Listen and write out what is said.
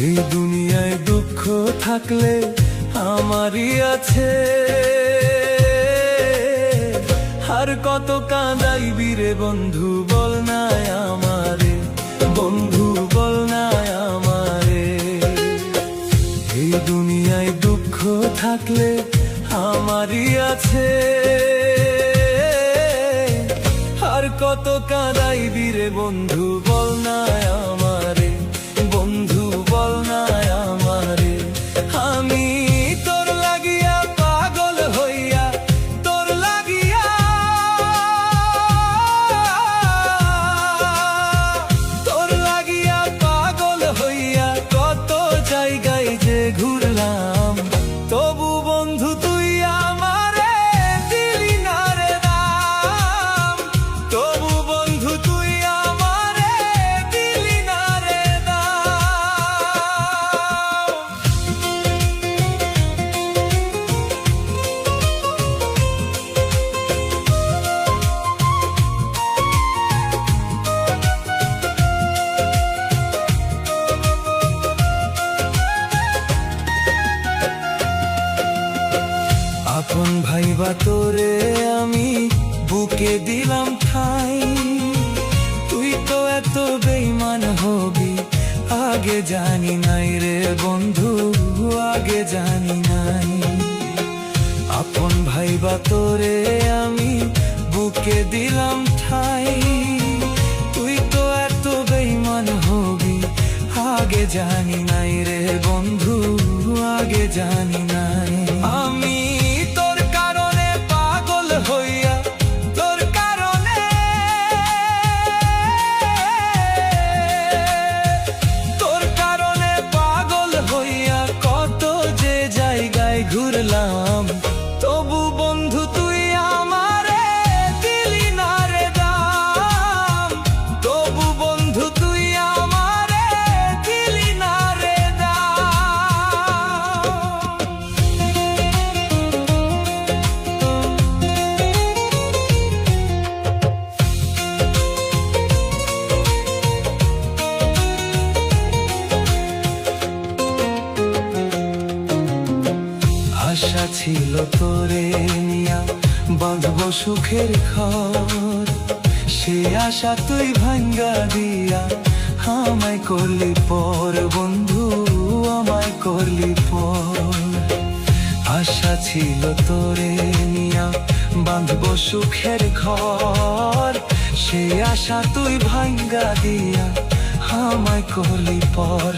এই দুনিয়ায় দুঃখ থাকলে আমারই আছে, আর কত কাঁদাইবি রে বন্ধু বল না আমারে, বন্ধু বল না আমারে। এই দুনিয়ায় দুঃখ থাকলে আমারই আছে, আর কত কাঁদাইবি রে বন্ধু বল না আমারে, বন্ধু বল না আমারে। আমি তোর লাগিয়া পাগল হইয়া, তোর লাগিয়া, তোর লাগিয়া পাগল হইয়া কত জায়গায় যে ঘুরলাম, তবু বন্ধু তুই আমারে দিলি না রে দাম, তবু বন্ধু তুই আমারে দিলি না রে দাম। আপন ভাইবা তোরে আমি বুকে দিলাম ঠাই, তুই তো এত বেঈমান হবি আগে জানি নাই রে বন্ধু, আগে জানি নাই। আপন ভাইবা তোরে আমি বুকে দিলাম ঠাই, তুই তো এত বেঈমান হবি আগে জানি নাই রে বন্ধু, আগে জানি নাই। আমি তোর কারণে পাগল হইয়া, তোর কারণে, তোর কারণে পাগল হইয়া কত যে জায়গায় ঘুরলাম, তবু বন্ধু তুই আমারে দিলি না রে দাম, তবু বন্ধু তুই আমারে দিলি না রে দাম। আশা ছিল তোরে নিয়া বাঁধবো সুখের ঘর, সে আশা তুই ভাঙ্গা দিয়া আমায় করলি পর বন্ধু, আমায় করলি পর। আশা ছিল তোরে নিয়া বাঁধবো সুখের ঘর, সে আশা তুই ভাঙ্গা দিয়া আমায় করলি পর।